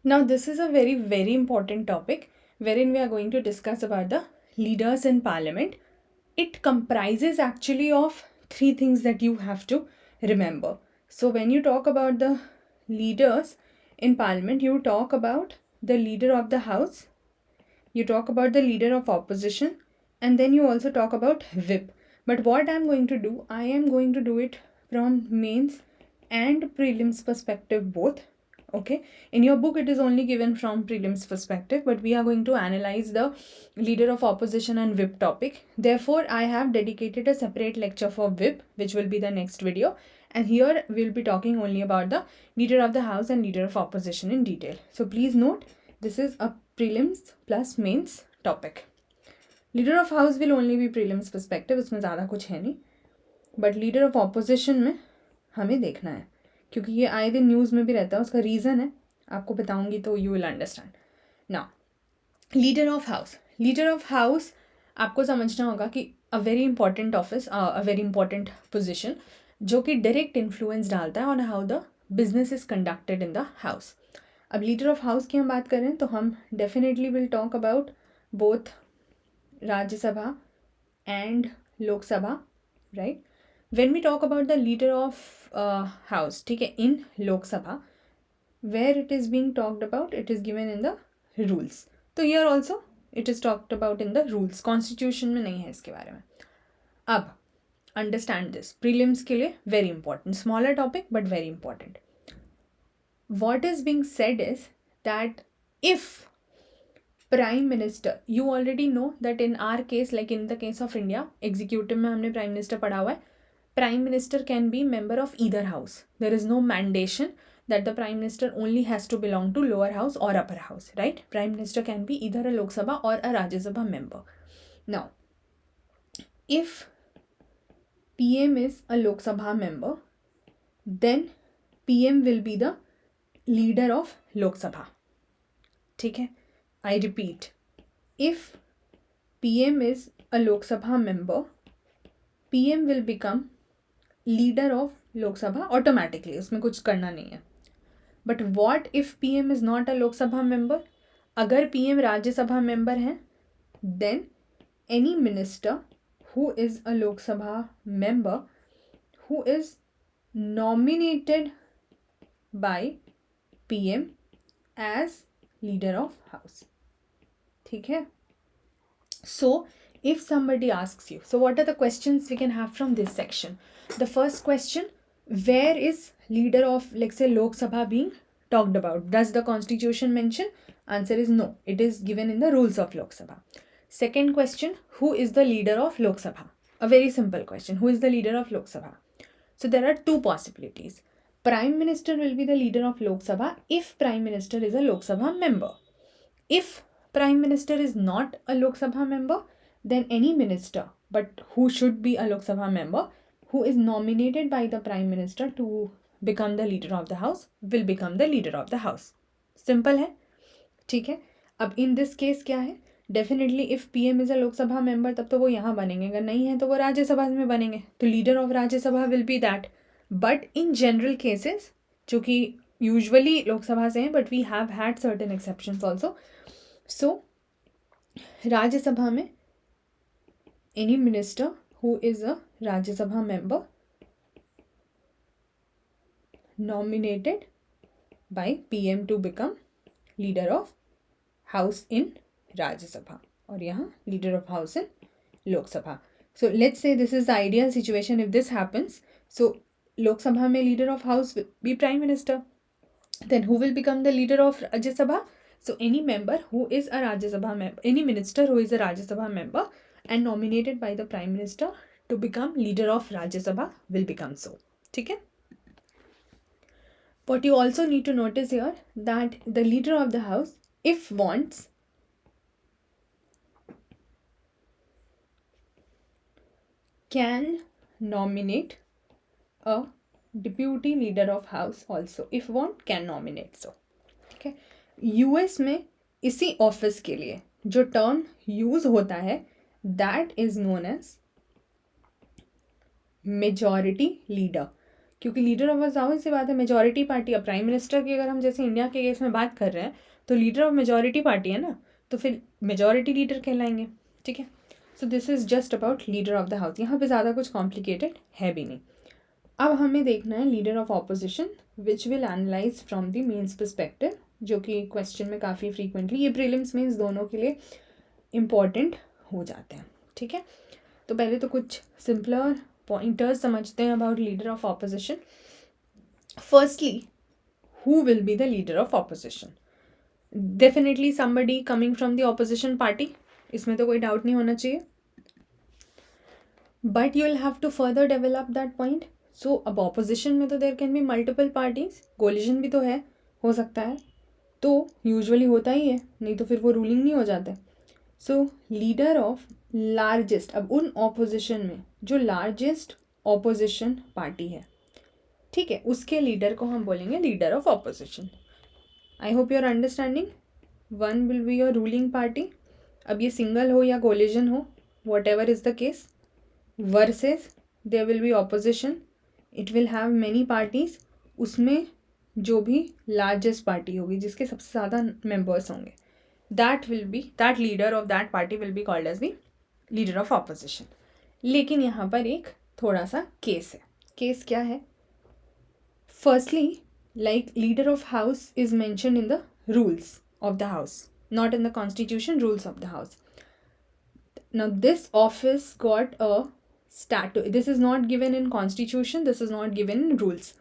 Now, this is a very, very important topic wherein we are going to discuss about the leaders in parliament. It comprises actually of three things that you have to remember. So, when you talk about the leaders in parliament, you talk about the leader of the house, you talk about the leader of opposition, and then you also talk about whip. But what I'm going to do, I am going to do it from mains and prelims perspective both. Okay, in your book it is only given from prelims perspective, but we are going to analyze the leader of opposition and whip topic. Therefore, I have dedicated a separate lecture for whip, which will be the next video, and here we'll be talking only about the leader of the house and leader of opposition in detail. So please note, this is a prelims plus mains topic. Leader of house will only be prelims perspective, इसमें ज़्यादा कुछ है नहीं, but leader of opposition में हमें देखना है क्योंकि ये आए दिन न्यूज़ में भी रहता है. उसका रीज़न है, आपको बताऊंगी तो you will understand. Now leader of house, leader of house आपको समझना होगा कि a very important office, a very important position जो कि डायरेक्ट इन्फ्लुएंस डालता है on how the business is conducted in the house. अब लीडर ऑफ हाउस की हम बात करें तो हम definitely will talk about both Rajya Sabha and Lok Sabha, right. when we talk about the leader of house, ठीक है, in Lok Sabha, where it is being talked about, it is given in the rules. तो here also it is talked about in the rules, constitution में नहीं है इसके बारे में. अब understand this, prelims के लिए very important, smaller topic but very important. What is being said is that if prime minister, you already know that in our case, like in the case of India, executive में हमने prime minister पढ़ा हुआ है. Prime minister can be member of either house. There is no mandation that the prime minister only has to belong to lower house और upper house, right. Prime minister can be either a Lok Sabha और a Rajya Sabha member. Now if PM is a Lok Sabha member, then PM will be the leader of Lok Sabha. ठीक है, I repeat, if PM is a Lok Sabha member, PM will become leader of Lok Sabha automatically, उसमें कुछ करना नहीं है. But what if PM is not a Lok Sabha member? अगर PM Rajya Sabha member हैं, then any minister who is a Lok Sabha member, who is nominated by PM as leader of house. ठीक है. So if somebody asks you, so what are the questions we can have from this section? The first question, where is leader of, let's say, Lok Sabha being talked about? Does the constitution mention? Answer is no, it is given in the rules of Lok Sabha. Second question, who is the leader of Lok Sabha? A very simple question, who is the leader of Lok Sabha? So there are two possibilities. Prime Minister will be the leader of Lok Sabha if Prime Minister is a Lok Sabha member. If Prime Minister is not a Lok Sabha member, then any minister, but who should be a Lok Sabha member, who is nominated by the Prime Minister to become the leader of the house, will become the leader of the house. Simple है, ठीक है. अब in this case क्या है, definitely if PM is a Lok Sabha member तब तो वो यहाँ बनेंगे, अगर नहीं है तो वो राज्यसभा में बनेंगे, तो leader of Rajya Sabha will be that. But in general cases जो कि यूजुअली लोकसभा से हैं, but we have had certain exceptions also. So Rajya Sabha में any minister who is a Rajya Sabha member nominated by PM to become leader of house in Rajya Sabha, और यहाँ leader of house in Lok Sabha. So let's say this is the ideal situation if this happens. So Lok Sabha में leader of house will be prime minister. Then who will become the leader of Rajya Sabha? So any member who is a Rajya Sabha member, any minister who is a Rajya Sabha member and nominated by the prime minister to become leader of Rajya Sabha will become so. ठीक है. What you also need to notice here, that the leader of the house, if wants, can nominate a deputy leader of house also. If want, can nominate so. ठीक है. US में इसी office के लिए जो term use होता है, that is known as majority leader. क्योंकि लीडर ऑफ हाउस जाहिर सी बात है मेजॉरिटी पार्टी। अब प्राइम मिनिस्टर की अगर हम जैसे इंडिया के केस में बात कर रहे हैं तो लीडर ऑफ मेजॉरिटी पार्टी है ना, तो फिर मेजॉरिटी लीडर कहलाएंगे, ठीक है। So this is just about leader of the house, यहाँ पे ज़्यादा कुछ कॉम्प्लिकेटेड है भी नहीं। अब हमें देखना है leader of opposition which will analyse from the means perspective, जो कि क्वेश्चन में काफ़ी फ्रीक्वेंटली, ये प्रीलिम्स मीन्स दोनों के लिए इम्पॉर्टेंट हो जाते हैं, ठीक है। तो पहले तो कुछ सिंपलर पॉइंटर्स समझते हैं about leader of opposition. Firstly, who will be the leader of opposition? Definitely somebody coming from the opposition party, इसमें तो कोई डाउट नहीं होना चाहिए, but you will have to further develop that point. So अब opposition में तो there can be multiple parties, coalition भी तो है, हो सकता है, तो यूजुअली होता ही है, नहीं तो फिर वो रूलिंग नहीं हो जाता। सो लीडर ऑफ लार्जेस्ट, अब उन ऑपोजिशन में जो लार्जेस्ट ऑपोजिशन पार्टी है, ठीक है, उसके लीडर को हम बोलेंगे leader of opposition. I hope you are understanding. One will be your ruling party, अब ये सिंगल हो या कोलिजन हो, whatever is the case, versus there will be opposition, it will have many parties, उसमें जो भी largest party होगी जिसके सबसे ज़्यादा मेंबर्स होंगे, that leader of that party will be called as the leader of opposition. लेकिन यहाँ पर एक थोड़ा सा केस है। केस क्या है? Firstly, like leader of house is mentioned in the rules of the house, not in the constitution, rules of the house. Now this office got a statute. This is not given in constitution, this is not given in rules.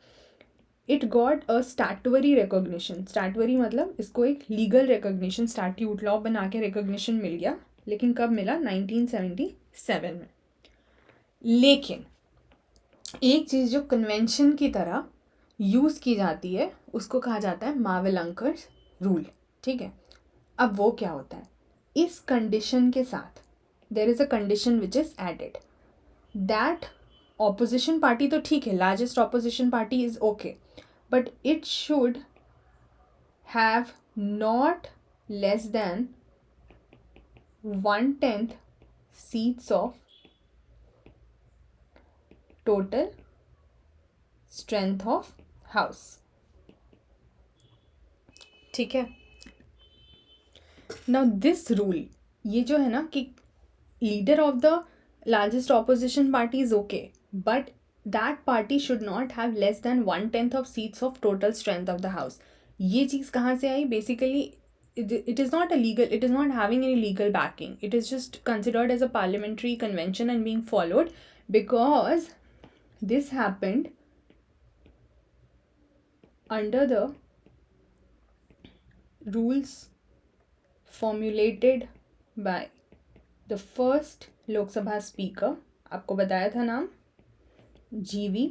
It got a statutory recognition. Statutory मतलब इसको एक legal recognition, statute law बना के recognition मिल गया, लेकिन कब मिला? 1977 में। लेकिन एक चीज़ जो कन्वेंशन की तरह यूज़ की जाती है उसको कहा जाता है मावेलंकर रूल, ठीक है। अब वो क्या होता है? इस कंडीशन के साथ there is a condition which is added, that opposition party तो ठीक है, largest opposition party is okay, but it should have not less than 1/10 seats of total strength of house, ठीक है। नाउ दिस रूल, ये जो है ना कि leader of the largest opposition party is okay, but that party should not have less than 1/10 of seats of total strength of the house. ये चीज़ कहाँ से आई? Basically it is not a legal, it is not having any legal backing, it is just considered as a parliamentary convention and being followed because this happened under the rules formulated by the first Lok Sabha speaker, आपको बताया था नाम, GV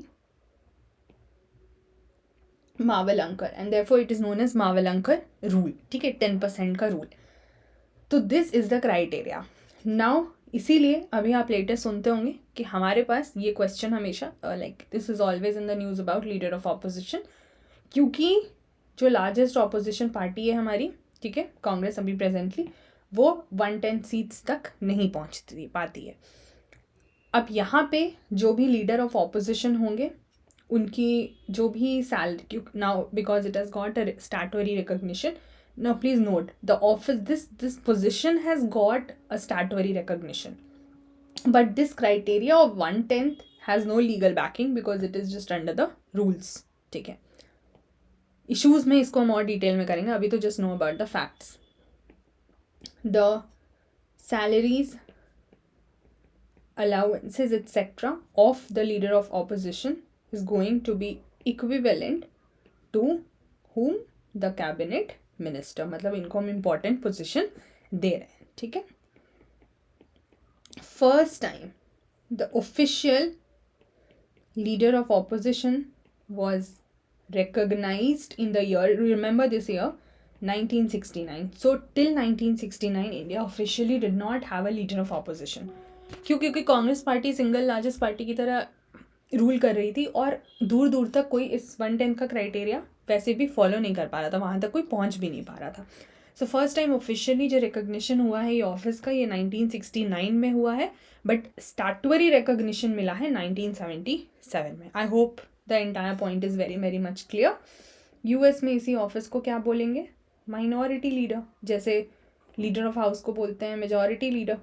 Mavalankar, and therefore it is known as Mavalankar rule, ठीक है, 10% का rule. तो this is the criteria. Now इसीलिए अभी आप लेटेस्ट सुनते होंगे कि हमारे पास ये क्वेश्चन हमेशा like this is always in the news about leader of opposition, क्योंकि जो लार्जेस्ट ऑपोजिशन पार्टी है हमारी, ठीक है, कांग्रेस अभी प्रेजेंटली, वो 1/10 सीट्स तक नहीं पहुंचती पाती है। अब यहाँ पे जो भी लीडर ऑफ ऑपोजिशन होंगे उनकी जो भी salary, now because it has got a statutory recognition, now please note the office, this position has got a statutory recognition, but this criteria of 1/10 has no legal backing because it is just under the rules, ठीक है। Issues में इसको हम और detail में करेंगे, अभी तो just know about the facts. The salaries, allowances etc of the leader of opposition is going to be equivalent to whom? The cabinet minister, मतलब इनको हम important position दे रहे हैं, ठीक है। First time the official leader of opposition was recognized in the year, remember this year, 1969. So till 1969 India officially did not have a leader of opposition, क्योंकि Congress party single largest party की तरह rule कर रही थी और दूर दूर तक कोई इस 1/10 का क्राइटेरिया वैसे भी फॉलो नहीं कर पा रहा था, वहाँ तक कोई पहुँच भी नहीं पा रहा था। सो फर्स्ट टाइम ऑफिशियली जो रिकॉग्निशन हुआ है ये ऑफिस का, ये 1969 में हुआ है, बट स्टैट्यूटरी रिकॉग्निशन मिला है 1977 में। I hope the entire point is very very much clear. US में इसी ऑफिस को क्या बोलेंगे? Minority leader. जैसे लीडर ऑफ हाउस को बोलते हैं मेजॉरिटी लीडर.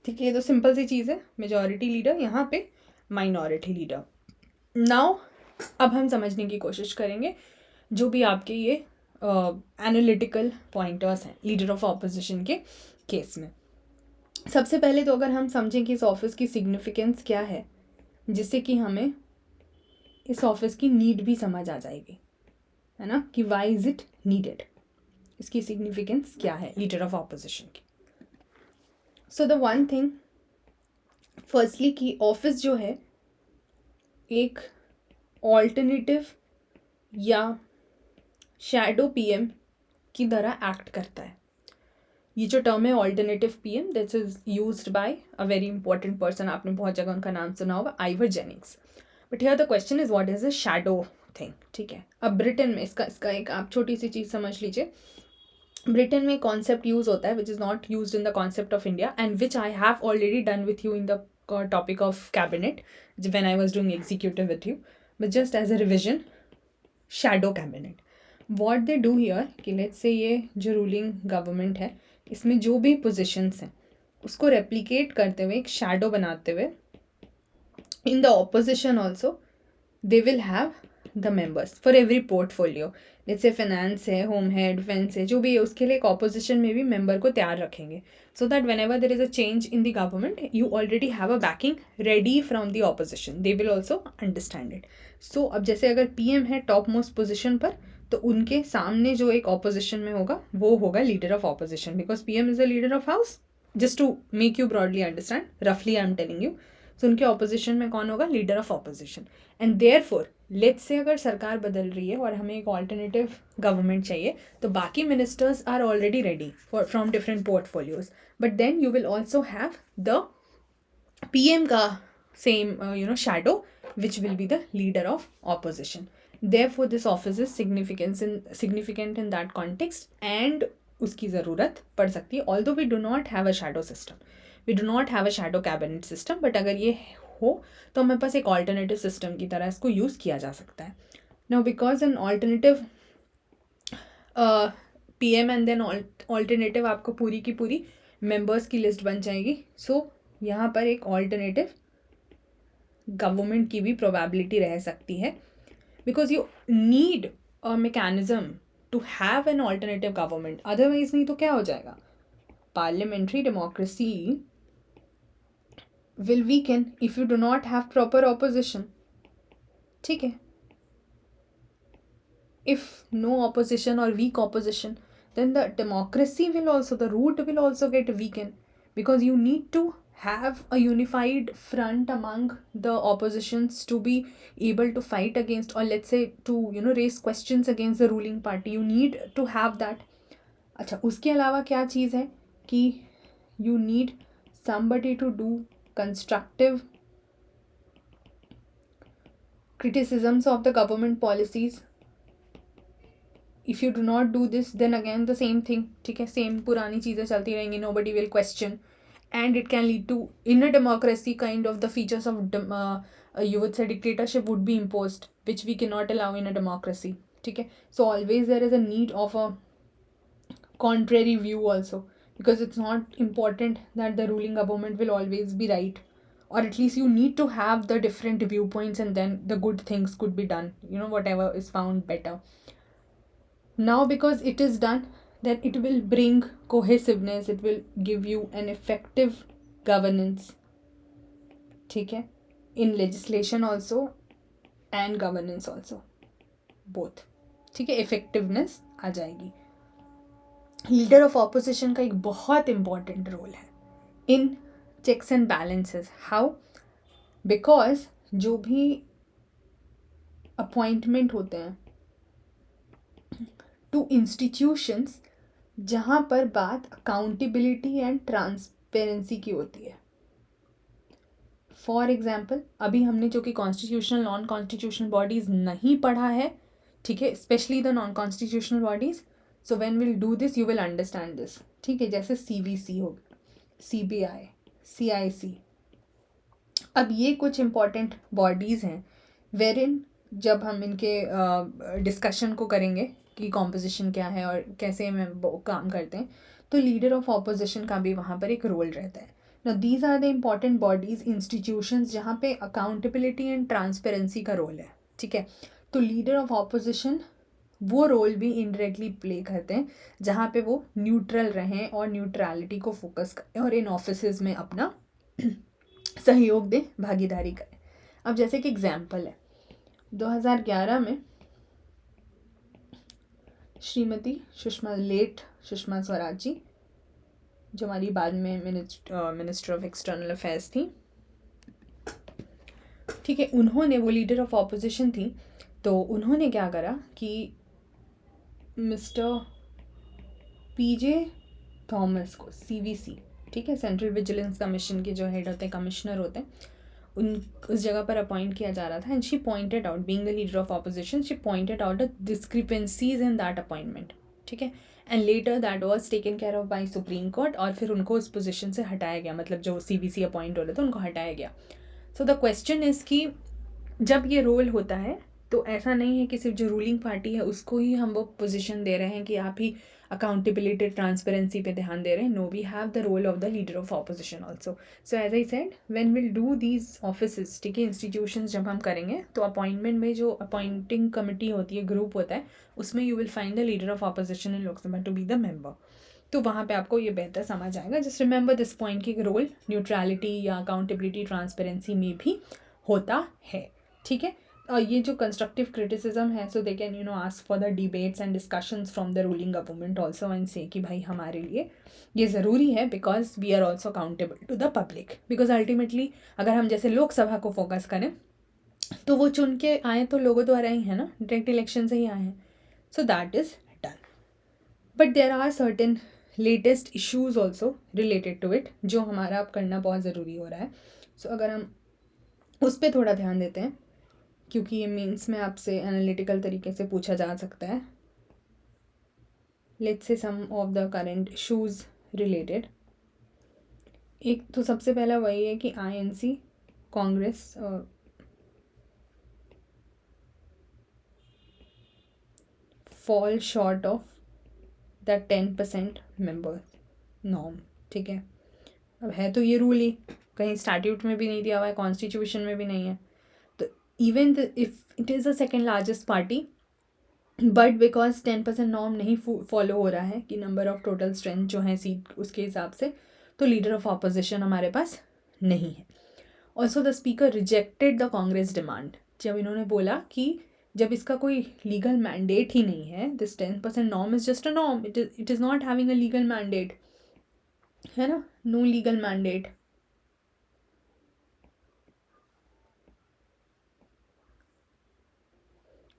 ठीक है, ये तो सिंपल सी चीज़ है. मेजॉरिटी लीडर, यहाँ पे माइनॉरिटी लीडर. नाउ अब हम समझने की कोशिश करेंगे जो भी आपके ये एनालिटिकल पॉइंटर्स हैं लीडर ऑफ ऑपोजिशन के केस में. सबसे पहले तो अगर हम समझें कि इस ऑफिस की सिग्निफिकेंस क्या है, जिससे कि हमें इस ऑफिस की नीड भी समझ आ जाएगी, है ना, कि वाई इज़ इट नीडेड, इसकी सिग्निफिकेंस क्या है लीडर ऑफ ऑपोजिशन की. So the one thing firstly कि ऑफिस जो है एक ऑल्टरनेटिव या शैडो पीएम की तरह एक्ट करता है. ये जो टर्म है alternative PM, this is used by a very important person. आपने बहुत जगह उनका नाम सुना होगा, Ivor Jennings. But here the question is what is a shadow thing. ठीक है, अब ब्रिटेन में इसका एक आप छोटी सी चीज़ समझ लीजिए. ब्रिटेन में कॉन्सेप्ट यूज होता है which is not use in the concept of India and which I have already done with you in the topic of cabinet when I was doing executive with you. But just as a revision, shadow cabinet, what they do here कि let's say ये जो ruling government है इसमें जो भी positions हैं उसको replicate करते हुए, एक शैडो बनाते हुए, in the opposition also they will have the members for every portfolio. जैसे फाइनेंस है, होम है, डिफेंस है, जो भी है उसके लिए एक ऑपोजिशन में भी मेंबर को तैयार रखेंगे, so that whenever there is a change in the government you already have a backing ready from the opposition. They will also understand it. So अब जैसे अगर पीएम है टॉप मोस्ट पोजिशन पर, तो उनके सामने जो एक ऑपोजिशन में होगा वो होगा leader of opposition, because PM is the leader of house. Just to make you broadly understand, रफली I am telling you. So उनके ऑपोजिशन में कौन होगा? Leader of opposition. And therefore let's say अगर सरकार बदल रही है और हमें एक ऑल्टरनेटिव गवर्नमेंट चाहिए, तो बाकी ministers are already ready for from different portfolios. But then you will also have the PM का same shadow which will be the leader of opposition. Therefore this office is significant in that context and उसकी ज़रूरत पड़ सकती है. Although we do not have a shadow system, we do not have a shadow cabinet system, but अगर ये हो तो हमारे पास एक alternative system की तरह इसको यूज़ किया जा सकता है. Now because an alternative PM and then alternative आपको पूरी की पूरी members की list बन जाएगी. So यहाँ पर एक alternative government की भी probability रह सकती है, because you need a mechanism to have an alternative government. Otherwise नहीं तो क्या हो जाएगा? Parliamentary democracy will weaken if you do not have proper opposition. ठीक है? If no opposition or weak opposition, then the democracy will also, the root will also get weakened, because you need to have a unified front among the oppositions to be able to fight against, or let's say to raise questions against the ruling party. You need to have that. अच्छा, उसके अलावा क्या चीज़ है कि you need somebody to do constructive criticisms of the government policies. If you do not do this, then again the same thing. ठीक है, same पुरानी चीज़ें चलती रहेंगी. Nobody will question. And it can lead to, in a democracy, kind of the features of you would say dictatorship would be imposed, which we cannot allow in a democracy. ठीक है, so always there is a need of a contrary view also, because it's not important that the ruling government will always be right, or at least you need to have the different viewpoints and then the good things could be done, whatever is found better. Now because it is done, then it will bring cohesiveness, it will give you an effective governance. ठीक है, in legislation also and governance also, both. ठीक है, effectiveness आ जाएगी. Leader of opposition का एक बहुत important role है in checks and balances. How? Because जो भी अपॉइंटमेंट होते हैं टू इंस्टीट्यूशंस जहाँ पर बात अकाउंटेबिलिटी एंड ट्रांसपेरेंसी की होती है. फॉर एग्जाम्पल, अभी हमने जो कि कॉन्स्टिट्यूशनल नॉन कॉन्स्टिट्यूशनल बॉडीज़ नहीं पढ़ा है, ठीक है, specially the non constitutional bodies. So when will do this you will understand this. ठीक है, जैसे CVC हो गया, CBI, CIC. अब ये कुछ इंपॉर्टेंट बॉडीज़ हैं वेर इन जब हम इनके डिस्कशन को करेंगे कि कॉम्पोजिशन क्या है और कैसे में वो काम करते हैं, तो लीडर ऑफ ऑपोजिशन का भी वहाँ पर एक रोल रहता है. Now these are the important bodies, institutions जहाँ पे अकाउंटेबिलिटी एंड ट्रांसपेरेंसी का रोल है. ठीक है, तो लीडर ऑफ ऑपोजिशन वो रोल भी इनडायरेक्टली प्ले करते हैं जहाँ पे वो न्यूट्रल रहें और न्यूट्रलिटी को फोकस करें और इन ऑफिसेज में अपना सहयोग दें, भागीदारी करें. अब जैसे कि एग्जाम्पल है, 2011 में श्रीमती लेट सुषमा स्वराज जी, जो हमारी बाद में मिनिस्टर ऑफ एक्सटर्नल अफेयर्स थी. ठीक है, उन्होंने, वो लीडर ऑफ ऑपोजिशन थी, तो उन्होंने क्या करा कि मिस्टर पीजे थॉमस को, सीवीसी, ठीक है, सेंट्रल विजिलेंस कमीशन के जो हेड होते हैं, कमिश्नर होते हैं, उस जगह पर अपॉइंट किया जा रहा था. And she pointed out, being the leader of opposition, she pointed out the discrepancies in that appointment. ठीक है, and later that was taken care of by supreme Court, और फिर उनको उस पोजीशन से हटाया गया, मतलब जो सीवीसी अपॉइंट हो रहे थे उनको हटाया गया. सो द क्वेश्चन इज़ कि जब ये रोल होता है तो ऐसा नहीं है कि सिर्फ जो रूलिंग पार्टी है उसको ही हम वो पोजीशन दे रहे हैं कि आप ही अकाउंटेबिलिटी ट्रांसपेरेंसी पे ध्यान दे रहे हैं. No, we have the role of the leader of opposition also. So as I said, when will do these offices, ठीक है, इंस्टीट्यूशंस जब हम करेंगे तो अपॉइंटमेंट में जो अपॉइंटिंग कमिटी होती है, ग्रुप होता है, उसमें you will find the leader of opposition in Lok Sabha to be the member. तो वहाँ पे आपको ये बेहतर समझ आएगा. जस्ट रिमेंबर दिस पॉइंट की रोल न्यूट्रलिटी या अकाउंटेबिलिटी ट्रांसपेरेंसी में भी होता है. ठीक है, और ये जो कंस्ट्रक्टिव क्रिटिसिज्म है, so they can ask for the debates and discussions from the ruling government also and say कि भाई हमारे लिए ये ज़रूरी है because we are also accountable to the public. Because ultimately अगर हम जैसे लोकसभा को फोकस करें तो वो चुन के आए तो लोगों द्वारा ही है ना, डायरेक्ट इलेक्शन से ही आए हैं. So that is done. But there are certain latest issues also related to it जो हमारा अब करना बहुत ज़रूरी हो रहा है. सो अगर हम उस पर थोड़ा ध्यान देते हैं, क्योंकि ये मीन्स में आपसे एनालिटिकल तरीके से पूछा जा सकता है. Let's say some of the current issues related. एक तो सबसे पहला वही है कि INC Congress fall short of the 10% member norm. ठीक है, अब है तो ये रूल ही, कहीं स्टैट्यूट में भी नहीं दिया हुआ है, कॉन्स्टिट्यूशन में भी नहीं है. तो even if it is the second largest party, but because 10% norm नहीं फॉलो हो रहा है कि नंबर ऑफ टोटल स्ट्रेंथ जो है सीट उसके हिसाब से, तो लीडर ऑफ ऑपोजिशन हमारे पास नहीं है. Also the speaker rejected the Congress demand. जब इन्होंने बोला कि जब इसका कोई लीगल मैंडेट ही नहीं है, this 10% norm is just a norm, it is not having a legal mandate, है ना, नो लीगल मैंडेट.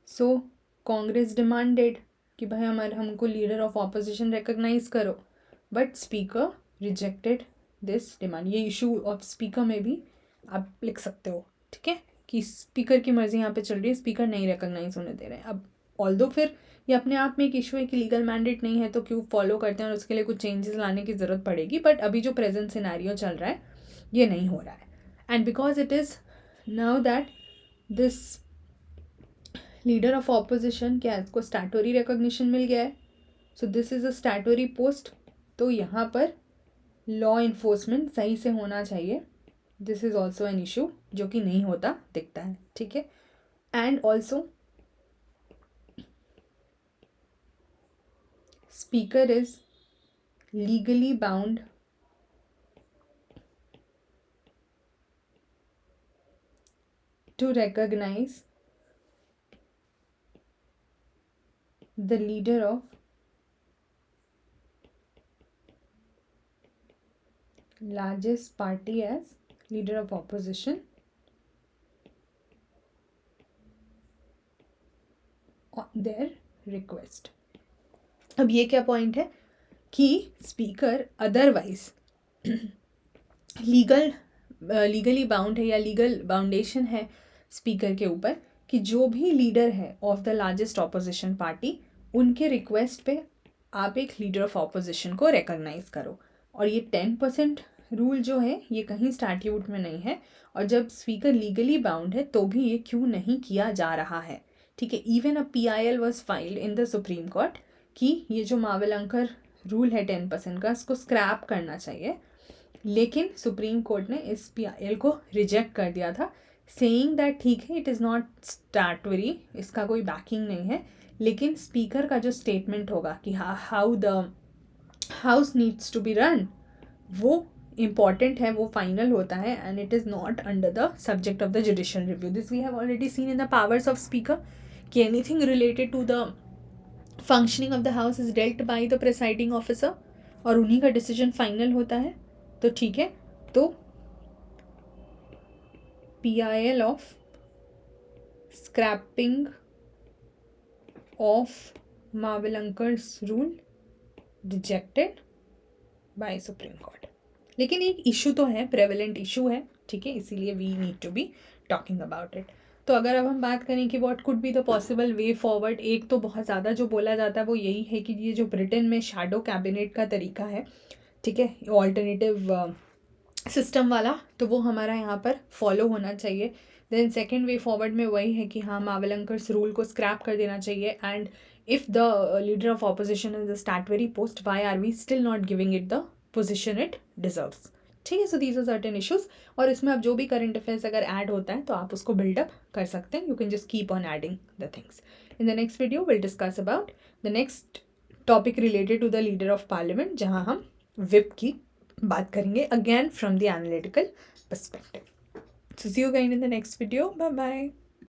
सो कांग्रेस डिमांडेड कि भाई हमको लीडर ऑफ ऑपोजिशन रिकग्नाइज करो, but speaker rejected this demand. ये इशू ऑफ स्पीकर में भी आप लिख सकते हो. ठीक है, कि स्पीकर की मर्जी यहाँ पे चल रही है, स्पीकर नहीं रिकग्नाइज होने दे रहे हैं. अब ऑल्दो फिर ये अपने आप में एक इशू है कि लीगल मैंडेट नहीं है तो क्यों फॉलो करते हैं, और उसके लिए कुछ चेंजेस लाने की ज़रूरत पड़ेगी. बट अभी जो प्रेजेंट सिनेरियो चल रहा है ये नहीं हो रहा है. And because it is now that this leader of opposition, क्या इसको स्टैटूटरी रिकॉग्निशन मिल गया है, so this is a statutory post, तो यहाँ पर लॉ इन्फोर्समेंट सही से होना चाहिए. This is also an issue जो कि नहीं होता दिखता है. ठीक है, and also speaker is legally bound to recognize the leader of largest party as leader of opposition on their request. अब ये क्या पॉइंट है कि स्पीकर अदरवाइज लीगली बाउंड है या लीगल बाउंडेशन है स्पीकर के ऊपर कि जो भी लीडर है of the largest opposition party, उनके रिक्वेस्ट पे आप एक लीडर ऑफ ऑपोजिशन को रिकॉग्नाइज करो. और ये 10% रूल जो है ये कहीं स्टैट्यूट में नहीं है, और जब स्पीकर लीगली बाउंड है तो भी ये क्यों नहीं किया जा रहा है, ठीक है। Even a PIL was filed in the supreme court कि ये जो मावलंकर रूल है 10% का, इसको स्क्रैप करना चाहिए, लेकिन सुप्रीम कोर्ट ने इस PIL को रिजेक्ट कर दिया था, सेइंग दैट ठीक है इट इज़ नॉट स्टैट्यूटरी, इसका कोई बैकिंग नहीं है, लेकिन स्पीकर का जो स्टेटमेंट होगा कि how the house needs to be run, वो इम्पॉर्टेंट है, वो फाइनल होता है, and it is not under the subject of the judicial review. This we have already seen in the powers of speaker कि anything related to the functioning of the house is dealt by the presiding officer, और उन्हीं का decision final होता है। तो ठीक है, तो PIL of scrapping of Mavalankar's rule rejected by supreme court. लेकिन एक इशू तो है, प्रेवलेंट इशू है, ठीक है, इसीलिए we need to be talking about it. तो अगर अब हम बात करें कि what could be the possible way forward, एक तो बहुत ज़्यादा जो बोला जाता है वो यही है कि ये जो ब्रिटेन में शैडो कैबिनेट का तरीका है, ठीक है, ऑल्टरनेटिव सिस्टम वाला, तो वो हमारा यहाँ पर फॉलो होना चाहिए। देन सेकेंड वे फॉरवर्ड में वही है कि हाँ मावलंकर्स रूल को स्क्रैप कर देना चाहिए, and if the leader of opposition is the statutory post, why are we still not giving it the position it deserves, ठीक है। So these are certain issues, और इसमें अब जो भी करंट अफेयर्स अगर ऐड होता है तो आप उसको बिल्डअप कर सकते हैं, you can just keep on adding the things. In the next video will discuss about the next topic related to the leader of parliament, जहाँ हम विप की बात करेंगे, again from the analytical perspective. So see you again in the next video. Bye bye.